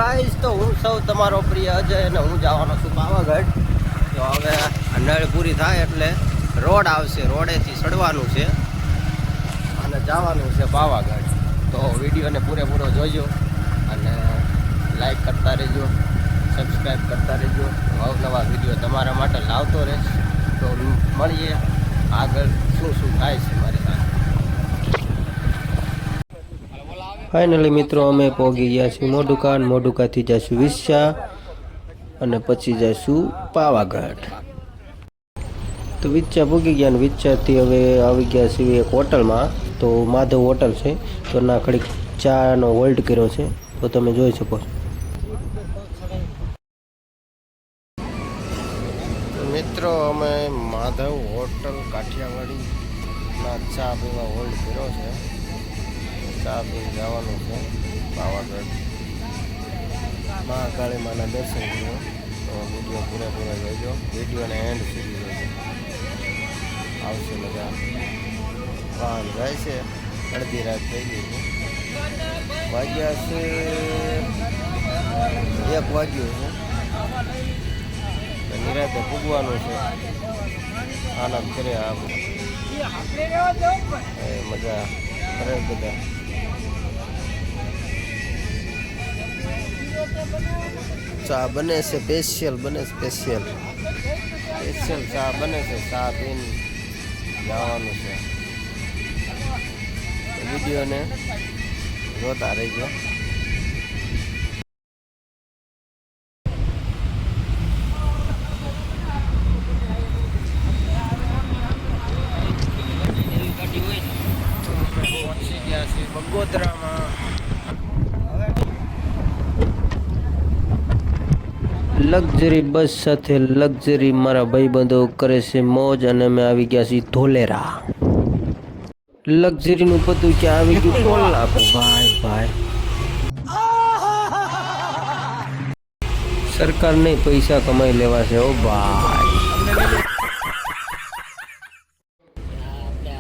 Guys, તો હું સૌ તમારો પ્રિય અજય અને હું જવાનો છું પાવાગઢ. તો હવે નળ પૂરી થાય એટલે રોડ આવશે, રોડેથી ચડવાનું છે અને જવાનું છે પાવાગઢ. તો વિડીયોને પૂરેપૂરો જોજો અને લાઈક કરતા રહેજો, સબસ્ક્રાઈબ કરતા રહેજો. નવા વિડીયો તમારા માટે લાવતો રહેશ. તો મળીએ આગળ શું શું થાય છે મારી સાથે. ફાઇનલી મિત્રો અમે પહોંચી ગયા છીએ મોઢુકા. મોઢુકાથી જઈશું વિસ્સા અને પછી જઈશું પાવાગઢ. તો વિચ્છા પહોંચી ગયા અને વિચ્છાથી હવે આવી ગયા છીએ એક હોટલમાં. તો માધવ હોટલ છે, તો ના ઘડીક ચાનો હોલ્ડ કર્યો છે, તો તમે જોઈ શકો છો. મિત્રો અમે માધવ હોટલ કાઠિયાવાડીના ચા પીવા હોલ્ડ કર્યો છે. ચા પીને જવાનું છે પાવાગઢ. મહાકાળી માના દર્શન કર્યો. તો વિડીયો પૂરેપૂરો જોઈજો, વિડીયોને એન્ડ સુધી જોઈજો, આવશે મજા. વાહન જાય છે, અડધી રાત થઈ ગઈ છે, વાગ્યા છે 1 વાગ્યું છે. નિરાતે પૂગવાનું છે. આનંદ કરે આપણે મજા કરે બધા. ચા બને છે સ્પેશિયલ, સ્પેશિયલ ચા બને છે. ચા પીને જવાનું છે. વિડીયોને જોતા રહીજો. પહોંચી ગયા છે બગોદરામાં. લક્ઝરી બસ સાથે લક્ઝરી મારા ભાઈબંધો કરે છે મોજ અને અમે આવી ગયા છીએ ધોલેરા. લક્ઝરીનું પતું કે આવી ગયું ટોલ નાખો. ભાઈ સરકાર નહીં, પૈસા કમાઈ લેવા છે ઓ ભાઈ.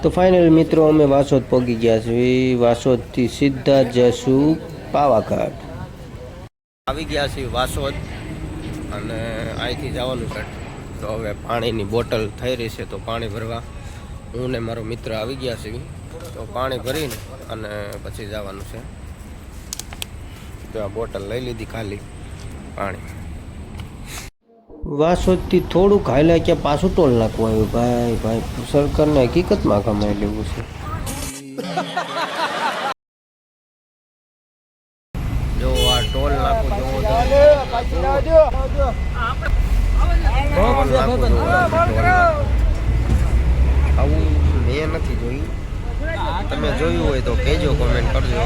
તો ફાઇનલી મિત્રો અમે વાસોદ પહોંચી ગયા છીએ. વાસોદથી સીધા જઈશું પાવાગઢ. આવી ગયા છીએ વાસોદ અને અહીંથી જવાનું છે. તો હવે પાણીની બોટલ થઈ રહી છે, તો પાણી ભરવા હું ને મારો મિત્ર આવી ગયા છીએ. તો પાણી ભરીને અને પછી જવાનું છે. તો આ બોટલ લઈ લીધી ખાલી પાણી. વાસોદથી થોડુંક હાલ્યા ક્યાં પાછું ટોલ નાખવું આવ્યું. ભાઈ સરકારને હકીકતમાં કમાઈ લેવું છે. જો આ ટોલ નાખું આવું મેં નથી જોયું. તમે જોયું હોય તો કહેજો, કોમેન્ટ કરજો.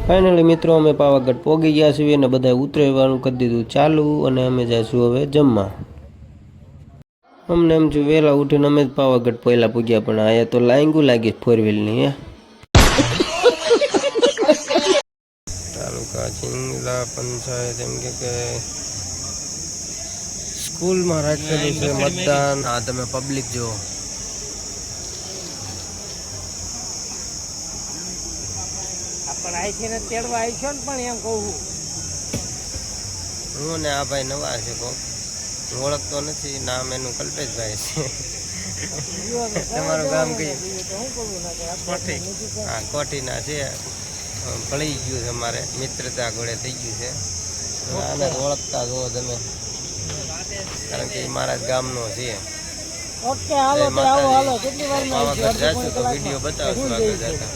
ફાઇનલી મિત્રો અમે પાવાગઢ પહોંચી ગયા છીએ અને બધા ઉતરવાનું કરી દીધું ચાલુ. અને અમે જઈશું હવે જમવા. અમને એમ છું વહેલા ઉઠીને અમે જ પાવાગઢ પહેલાં પૂગ્યા, પણ અહીંયા તો લાંગુ લાગી 4 વ્હીલની. તાલુકા જિલ્લા પંચાયત એમ કે સ્કૂલમાં રાખેલું છે મતદાન. હા, તમે પબ્લિક જો. હું ને આ ભાઈ નવા છે, હું ઓળખતો નથી. નામ એનું કલ્પેશભાઈ છે. તમારું ગામ કયું? હા, કોઠીના છે. ભળી ગયું છે, અમારે મિત્રતા ઘોડે થઈ ગયું છે. આને ઓળખતા જુઓ તમે, કારણ કે એ મારા જ ગામનો છે. પાવાગઢ જશું તો વિડીયો બતાવશું આગળ જતા.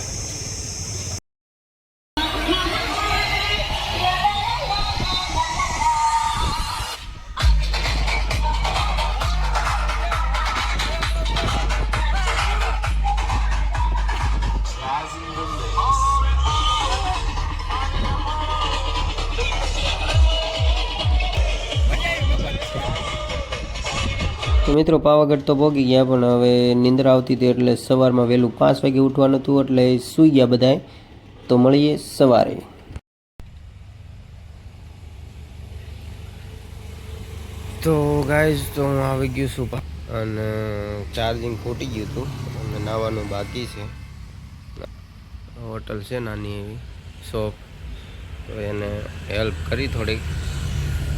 મિત્રો પાવાગઢ તો પહોંચી ગયા, પણ હવે નિંદ્રા આવતી હતી એટલે સવારમાં વહેલું 5 વાગે ઉઠવાનું હતું એટલે સૂઈ ગયા બધાય. તો મળીએ સવારે. તો ગાઈઝ તો હું આવી ગયો છું અને ચાર્જિંગ ફૂટી ગયું હતું અને નાવાનું બાકી છે. હોટલ છે નાની એવી શોપ, તો એને હેલ્પ કરી થોડીક,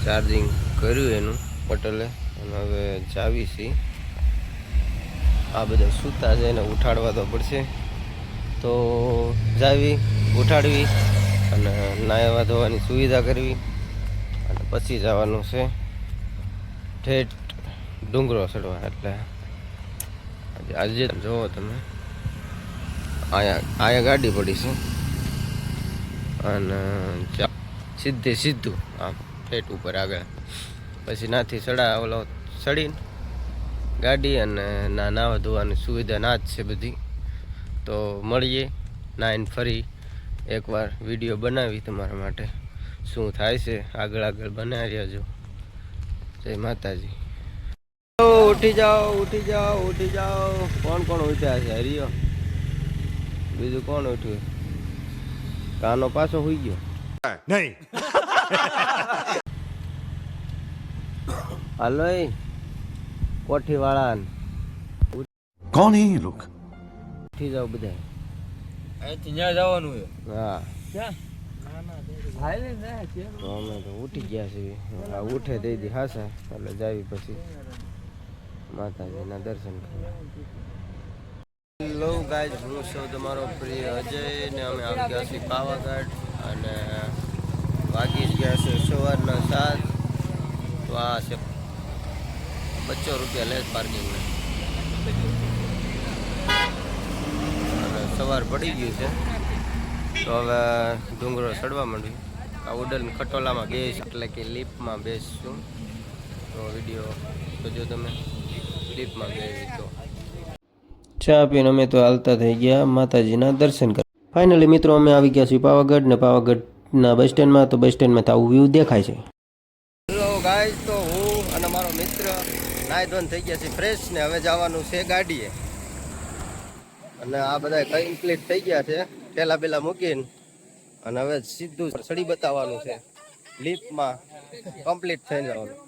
ચાર્જિંગ કર્યું એનું હોટલે અને હવે જાવી છીએ. આ બધા સૂતા છે એને ઉઠાડવા તો પડશે, તો જાવી ઉઠાડવી અને નાહવા ધોવાની સુવિધા કરવી અને પછી જવાનું છે ઠેઠ ડુંગરો ચડવા. એટલે આજે જોવો તમે અહીંયા ગાડી પડી છે અને સીધું આમ ઠેઠ ઉપર આગળ, પછી નાથી ઓલો ચડીને ગાડી અને નાહવા ધોવાની સુવિધા ના જ છે બધી. તો મળીએ નાઈને ફરી એકવાર વિડીયો બનાવી તમારા માટે, શું થાય છે આગળ બનાવી રહ્યા છો. જય માતાજી. ઉઠી જાઓ. કોણ ઉઠ્યા છે? હરિયો, બીજું કોણ ઉઠ્યું? કાનો પાછો હોઈ ગયો નહીં. હાલો કોઠી વાળા, કોણ હે લોક? ઉઠી જાઓ બધા. અહીંથી ત્યાં જવાનું છે. હા ક્યાં? તો અમે તો ઉઠી ગયા છીએ. ઉઠે દઈ દી હાસા એટલે જાવી પછી માતાજીના દર્શન કરવા. હેલો ગાઈઝ, હું છું તમારો પ્રિય અજય ને અમે આવી ગયા છીએ પાવાગઢ અને વાગી ગયા છે સવારના 7. તો આ છે 25 રૂપિયા લે પાર્કિંગના અને સવાર પડી ગયું છે. તો હવે ડુંગરો ચડવા માંડ્યું. આ ઉડન ખટોલામાં બેસ એટલે કે લિફ્ટમાં બેસશું. તો વિડીયો જોજો તમે, લિફ્ટમાં બેસી. તો ચા પીને અમે તો હાલતા થઈ ગયા માતાજીના દર્શન કરવા. ફાઇનલી મિત્રો અમે આવી ગયા છીએ પાવાગઢ ને પાવાગઢના બસ સ્ટેન્ડમાં. તો બસ સ્ટેન્ડમાં આવું વ્યૂ દેખાય છે. હેલો ગાઈઝ, તો હું અને મારો મિત્ર નાઈ ધોઈને થઈ ગયા છે ફ્રેશ ને હવે જવાનું છે ગાડીએ. અને આ બધા કમ્પ્લીટ થઈ ગયા છે પેલા મૂકીને, અને હવે સીધું સડી બતાવવાનું છે લિફ્ટમાં કમ્પ્લીટ થઈ જવાનું.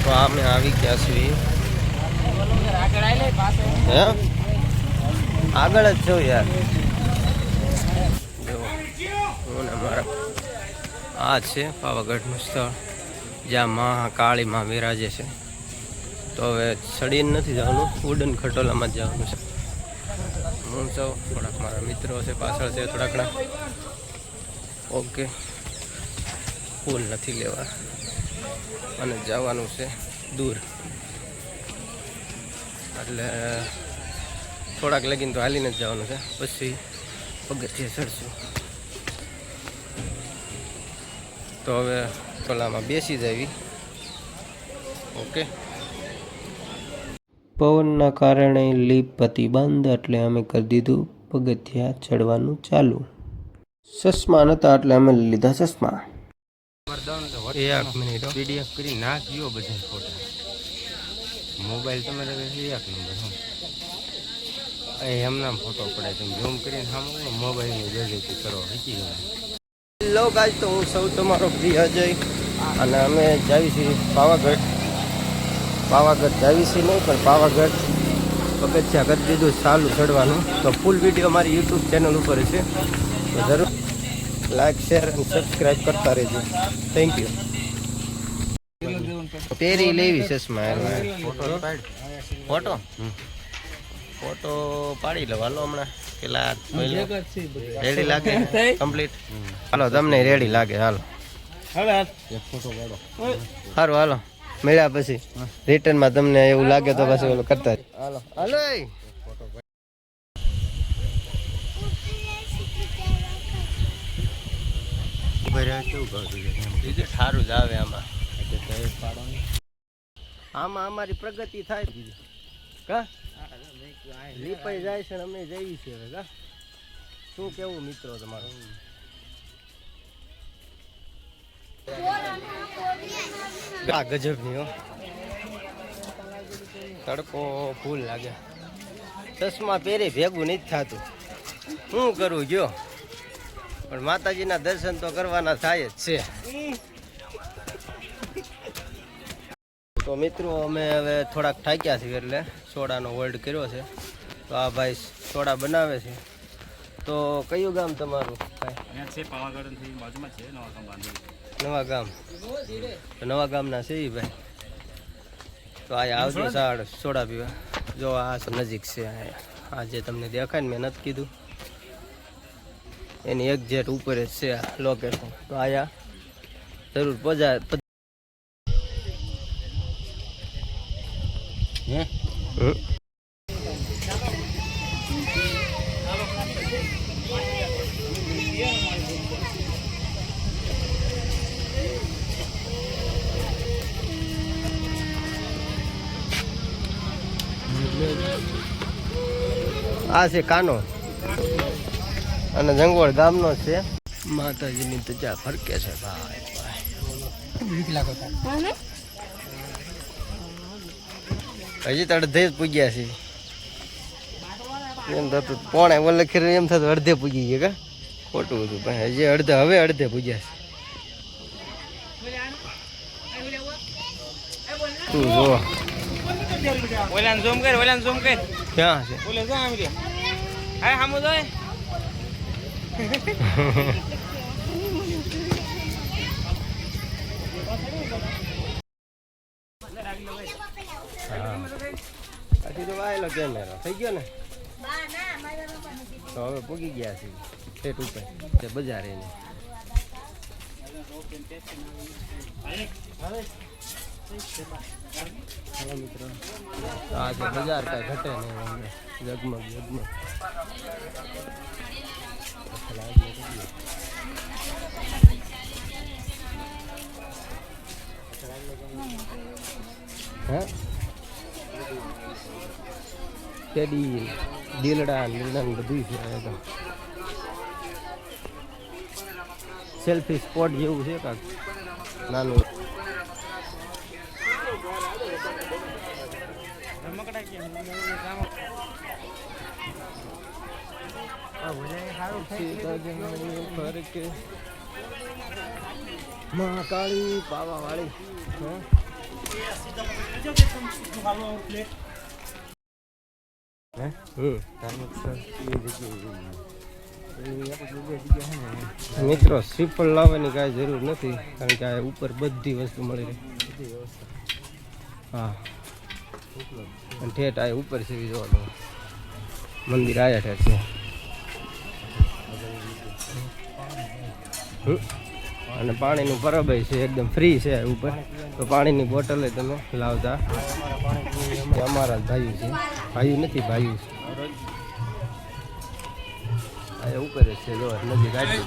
તો અમે આવી ગયા છીએ. હે આગળ જ છો યાર. હું ને મારા આ છે પાવાગઢનું સ્થળ જ્યાં મહાકાળી માં વિરાજે છે. તો હવે ચડીને નથી જવાનું, ઉડન ખટોલામાં જ જવાનું છે. હું સૌ થોડાક મારા મિત્રો છે પાછળ છે થોડા ઘણા. ઓકે, ફૂલ નથી લેવા અને જવાનું છે દૂર, એટલે થોડાક લગીને તો હાલીને જ જવાનું છે, પછી પગથિયે ચડશું. તો હવે ખોલામાં બેસી જાવી. ઓકે. પવનના કારણે લિફ્ટ હતી બંધ એટલે અમે કરી દીધું પગથિયા ચડવાનું ચાલુ. ચશ્મા નતા એટલે અમે લીધા ચશ્મા. 1 મિનિટ પીડીએફ કરી નાખ્યો બધા ફોટા. મોબાઈલ તમારે 1 નંબર. એમના ફોટો પડે તમે ઝૂમ કરીને સામે મોબાઈલની જલ્દીથી કરો. હેલો ગાઈઝ, તો હું સૌ તમારો પ્રિય અજય અને અમે જાવી છીએ પાવાગઢ. પાવાગઢ જાવી છીએ નહીં પણ પાવાગઢ પગથિયા કરી દીધું ચાલુ ચડવાનું. તો ફૂલ વિડીયો મારી યુટ્યુબ ચેનલ ઉપર છે, તો જરૂર લાઈક શેર અને સબસ્ક્રાઈબ કરતા રહેજો. Thank you. પેરી લેવી ચશ્મા. ફોટો પાડી લો હાલો હમણાં. પેલા રેડી લાગે કમ્પ્લીટ? હાલો તમને રેડી લાગે. હાલો સારું, હાલો મળ્યા પછી રિટર્નમાં તમને એવું લાગે તો પછી ઓલું કરતા. હાલો હાલો સારું જ આવે આમાં. આમાં અમારી પ્રગતિ થાય કા લીપાઈ જાય છે ને અમે જઈએ છીએ હવે કા શું કેવું મિત્રો તમારું આ ગજબની હો તડકો ફૂલ લાગે ચશ્મા પહેરી ભેગું નથી થતું શું કરું જો પણ માતાજીના દર્શન તો કરવાના થાય જ છે તો મિત્રો અમે હવે થોડાક થાક્યા છીએ એટલે સોડાનો હોલ્ડ કર્યો છે તો આ ભાઈ સોડા બનાવે છે તો કયું ગામ તમારું નવા ગામ તો નવા ગામના છે એ ભાઈ તો આ આવજો સાડ સોડા પીવા જો આ નજીક છે આ જે તમને દેખાય ને મેં નથી કીધું એની એક્ઝેક્ટ ઉપર જ છે આ લોકેશન તો આયા જરૂર પહોંચાય આ છે કાનો અને જંગવડ ગામનો છે માતાજીની ધજા ફરકે છે ભાઈ હજી તો અડધે જ પૂગ્યા છે એમ થતું પોણે વલ્લખી એમ થતું અડધે પૂગી ગયા કા ખોટું હતું પણ હજી હવે અડધે પૂગ્યા છે તું જો ઓલાન ઝૂમ કર ક્યાં છે ઓલે જો આમ રે હા હામો જોય હજી તો વાયેલો કેમેરો થઈ ગયો ને તો હવે પૂગી ગયા છે ઠેઠ ઉપર તે બજાર એને મિત્રો આ જે બજાર કાંઈ ઘટે નહીં જગમગ હે ટેડી દીલડા બધું છે તો સેલ્ફી સ્પોટ જેવું છે કાંક નાનું મહાકાળી પાવા વાળી મિત્રો શ્રીફળ લાવવાની કાંઈ જરૂર નથી કારણ કે આ ઉપર બધી વસ્તુ મળી રહી હા અને ઠેઠ આ ઉપર છે જોવાનું મંદિર આયા ઠેઠ છે અને પાણીનું પરબ છે એકદમ ફ્રી છે ઉપર તો પાણીની બોટલ તમે લાવતા અમારા ભાઈ છે ભાઈ નથી ભાઈ છે આ ઉપર જ છે જો નદી ગાડી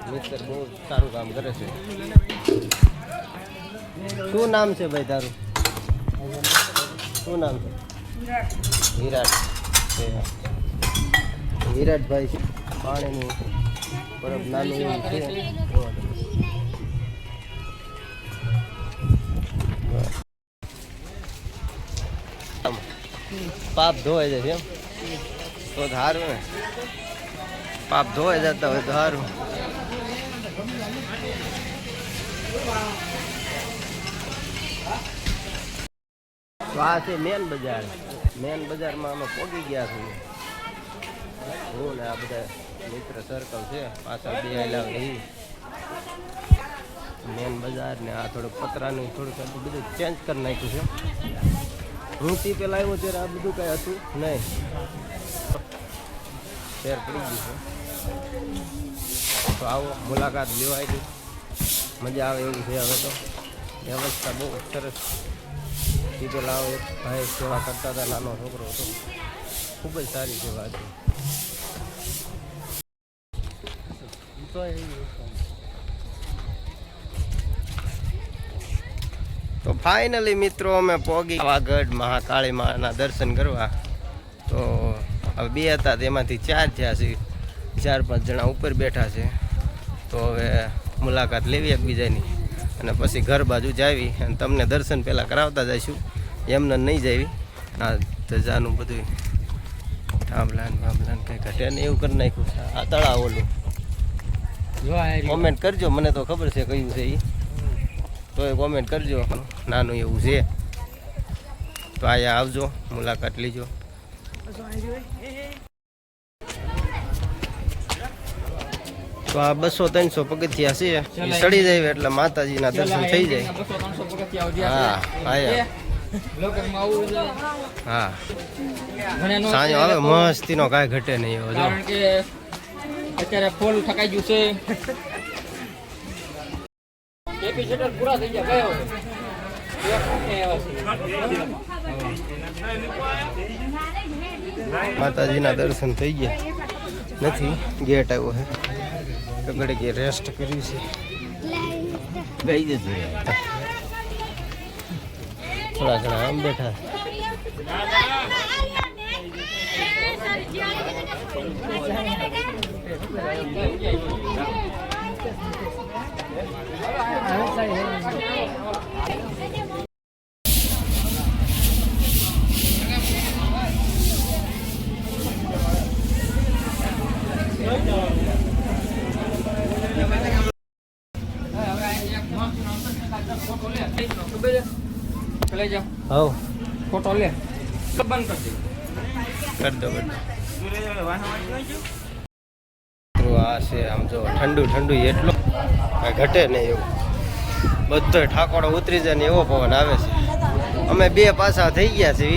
મિત્ર બહુ સારું કામ કરે છે શું નામ છે ભાઈ તારું શું નામ છે વિરાટ વિરાટભાઈ છે પાણીનું પરબ નાનું એવું છે પાપ ધોવાઈ જાય એમ તો સારું ને પાપ ધોવાઈ જતા હોય તો સારું તો આ છે મેન બજારમાં અમે પહોંચી ગયા છીએ હું ને આ બધા મિત્ર સર્કલ છે પાછળ બે આવેલા રહી મેન બજાર ને આ થોડુંક પતરાનું થોડુંક બધું ચેન્જ કરી નાખ્યું છે હું તે પેલા આવ્યો ત્યારે આ બધું કાંઈ હતું નહીં શેર પડી ગયું છે તો આવો મુલાકાત લેવાય ગઈ મજા આવે એવું છે હવે તો વ્યવસ્થા બહુ સરસ એ પેલા આવો એક ભાઈ સેવા કરતા હતા નાનો છોકરો હતો ખૂબ જ સારી સેવા હતી તો ફાઇનલી મિત્રો અમે પોગી પાવાગઢ મહાકાળી માના દર્શન કરવા. તો હવે 2 હતા તેમાંથી 4 થયા છે. 4-5 જણા ઉપર બેઠા છે. તો હવે મુલાકાત લેવી એકબીજાની અને પછી ઘર બાજુ જાવી અને તમને દર્શન પહેલાં કરાવતા જઈશું. એમને નહીં જાવી આ ધજાનું બધું થાંભલાન બાંભલાન કંઈ ઘટે ને એવું કરી નાખ્યું છે. આ તળાવ ઓલું કોમેન્ટ કરજો, મને તો ખબર છે કયું છે એ, તો એ કોમેન્ટ કરજો. નાનું એવું છે તો અહીંયા આવજો, મુલાકાત લીજો. તો આ 200-300 પગથિયા છે, એ ચડી જાય એટલે માતાજીના દર્શન થઈ જાય. હા હા સાંજો આવે મસ્તીનો કાંઈ ઘટે નહીં એવો. કારણ કે અત્યારે ફોલ ઠકાઈ ગયું છે. કેપેસિટર પૂરા થઈ ગયા ગયો. માતાજીના દર્શન થઈ ગયા નથી, ગેટ આવ્યો છે. આગળ કે રેસ્ટ કર્યું છે. ગઈ જજો થોડા ઘણા આમ બેઠા. લઈ જાઓ હવ ફોટો લે બંધ કરી દે. કરી દો આ છે આમ જો ઠંડુ ઠંડુ એટલો કાંઈ ઘટે નહીં એવું. બધો ઠાકોડો ઉતરી જાય ને એવો પવન આવે છે. અમે 2 પાસા થઈ ગયા છે,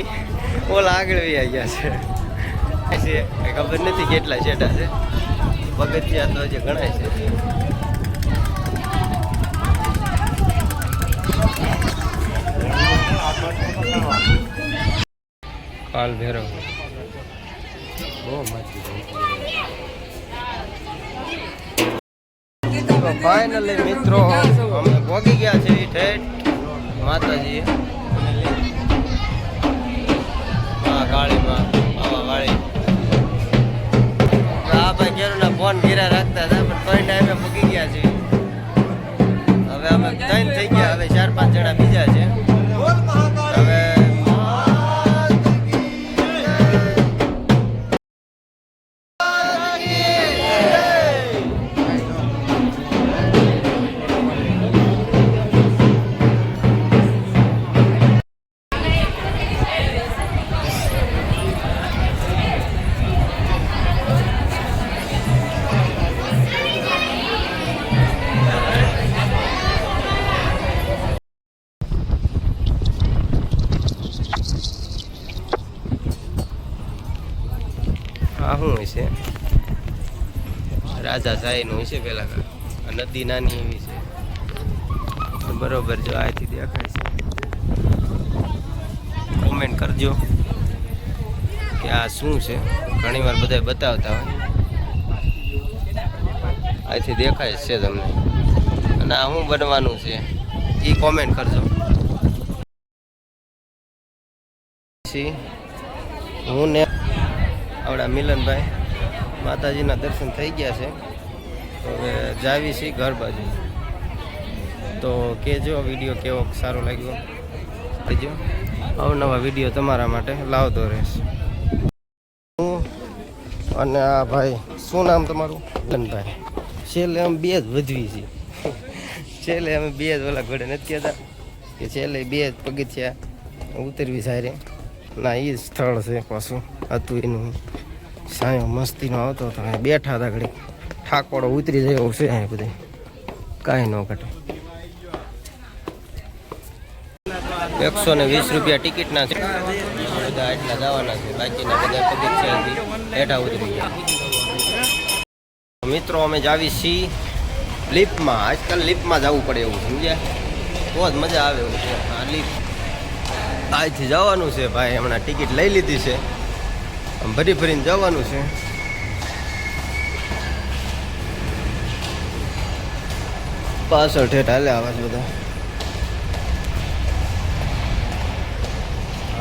ઓલા આગળ વહી ગયા છે. કંઈ ખબર નથી કેટલા છેટા છે. પગથિયા તો હજી ગણાય છે. કાલ ભેરવ બહુ મસ્તી. ફાઇનલી મિત્રો અમે પહોંચી ગયા છે ઠેઠ માતાજી કાળીમાં પાવાવાળી. આ ભાઈ ઘેરના ફોન ઘેરા રાખતા હતા પણ તોય ટાઈમે પૂગી ગયા છે. હવે અમે 3 થઈ ગયા, હવે 4-5 જણા બીજા છે. હવે આ શું છે? રાજા શાહીનું છે પેલા. નદી નાની એવી છે બરોબર. જો આથી દેખાય છે. કોમેન્ટ કરજો કે આ શું છે. ઘણી વાર બધા બતાવતા હોય. અહીંથી દેખાય છે તમને. અને આ શું બનવાનું છે એ કોમેન્ટ કરજો. હું ને આપણા મિલનભાઈ માતાજીના દર્શન થઈ ગયા છે. હવે જાવી છીએ ઘર બાજુ. તો કહેજો વિડીયો કેવો સારો લાગ્યો. કહેજો અવનવા વિડીયો તમારા માટે લાવતો રહેશે. હું અને આ ભાઈ, શું નામ તમારું? મિલનભાઈ. છેલ્લે અમે 2 જ વધવી છીએ. છેલ્લે અમે 2 જ ઓલા ઘોડે નથી કહેતા કે છેલ્લે 2 જ પગથિયા ઉતરવી જાય રે. ના એ સ્થળ છે પાછું હતું એનું. સાયો મસ્તીનો આવતો હતો. બેઠા હતા ઘડી. ઠાકોડો ઉતરી જાય એવું છે અહીં બધે. કાંઈ ન ઘટે. 120 રૂપિયા ટિકિટના છે. બધા એટલા જવાના છે. બાકીના બધા પગથિયાથી હેઠા ઉતરી ગયા. મિત્રો અમે જાવી છીએ લિફ્ટમાં. આજકાલ લિફ્ટમાં જવું પડે એવું સમજ્યા, તો જ મજા આવે એવું છે. આ લિફ્ટ આજથી જવાનું છે ભાઈ. હમણાં ટિકિટ લઈ લીધી છે. ભરી ભરીને જવાનું છે. પાછળ ઠેઠ હાલે આવા છે બધા.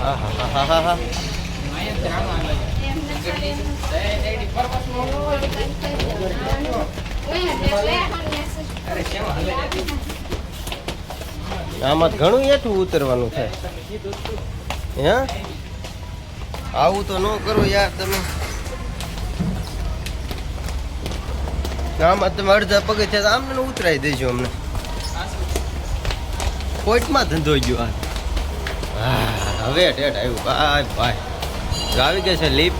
હા હા હા હા હા હા. આમાં ઘણું એઠું ઉતરવાનું થાય. હે આવું તો ન કરો યાર તમે. આમાં તમે અડધા પગથિયા આમને ઉતરાઈ દેજો અમને. કોઈટમાં ધંધો ગયો હા હવે ઠેઠ આવ્યું ભાઈ ભાઈ. આવી ગઈ છે લીપ.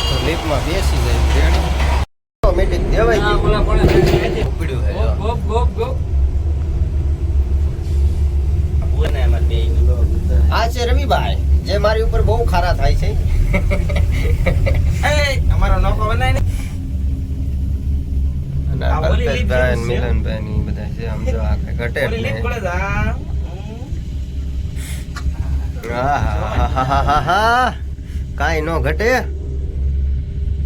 તો લીપમાં બેસી જાય ઓટોમેટિક દેવાય ગયું. ઉપડ્યું છે જો. ગોપ ગોપ ગોપ. આ છે રવિભાઈ જે મારી ઉપર બહુ ખારા થાય છે. અમારો નોકો બનાય ને અને કલ્પેશભાઈ ને મિલનભાઈ ની બધા છે આમ જો આ કઈ ઘટે જ નહીં. આહાહાહાહા. કાંઈ નો ઘટે.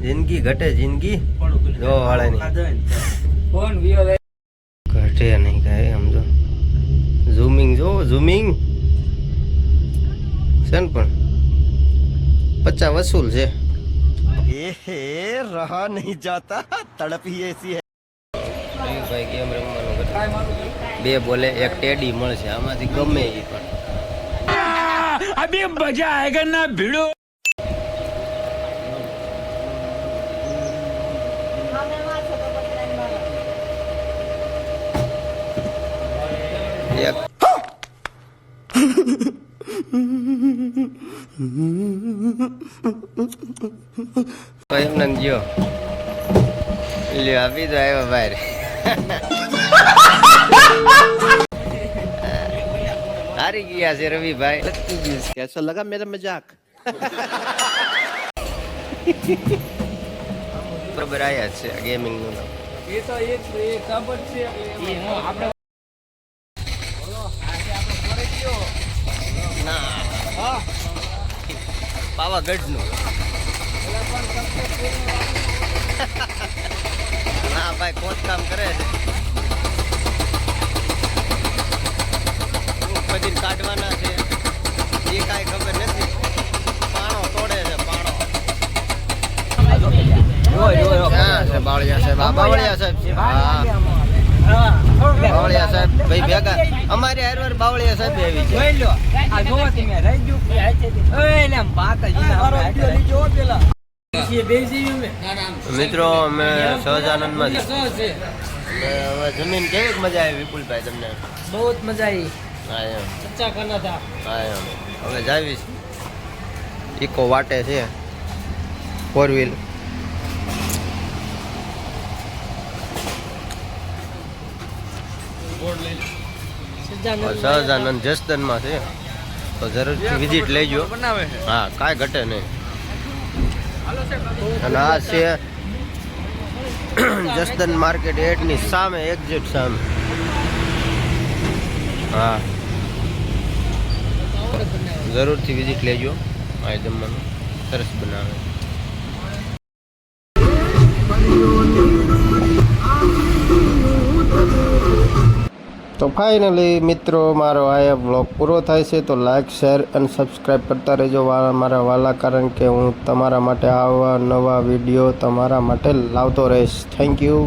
જિંદગી ઘટે જિંદગી જો વાળાની ફોન વિયો લે. ઘટે નહીં કાંઈ સમજો. ઝૂમિંગ જો ઝૂમિંગ છે ને પણ 50 વસૂલ છે. રહા નહીં જાતા તડપ ही ऐसी है. ભાઈ ગેમ રમવાનું ઘટે. કાઈ મારું 2 બોલે 1 ટેડી મળશે આમાંથી ગમે એ પણ. अभी मजा आएगा ना भिड़ो. એક એમને ગયો લ્યો આપી દો આવ્યો બહાર. હારી ગયા છે રવિભાઈ. કેસો લગા મેરા મજાક. બરોબર આયા છે ગેમિંગ નું નામ. એ તો એ ખબર છે આપણે ના પાવાગઢ નું. ના ભાઈ ખોદકામ કરે છે. બધી કાઢવાના છે એ કાંઈ ખબર નથી. પાણો તોડે છે પાણો. ક્યાં છે બાવળિયા સાહેબ? આ બાવળિયા સાહેબ છે. હા બાવળિયા સાહેબ ભાઈ ભેગા અમારી હારવાર બાવળિયા સાહેબ આવી છે. આ જોવો તમે રહી ગયું એ લે માતાજી ના પેલા એ બેસી મે મિત્રો અમે સહજાનંદમાં છે હવે જમીન કેવી મજા આવી વિપુલભાઈ તમને? બહુ મજા આવી. હા એમ સચ્ચા કરના હતા. હા એમ હવે જાવીશ. ઇકો વાટે છે 4 વ્હીલ. સહજાનંદ જસદનમાં છે તો જરૂરથી વિઝિટ લેજો. હા કાંઈ ઘટે નહીં. અને આ છે જસદન માર્કેટ એડની સામે એક્ઝેક્ટ સામે. હા જરૂરથી વિઝિટ લેજો. આ જમવાનું સરસ બનાવે. તો ફાઇનલી મિત્રો મારો આ બ્લોગ પૂરો થાય છે. તો લાઈક શેર અને સબસ્ક્રાઈબ કરતા રહેજો મારા વાલા, કારણ કે હું તમારા માટે આવા નવા વિડીયો તમારા માટે લાવતો રહીશ. Thank you.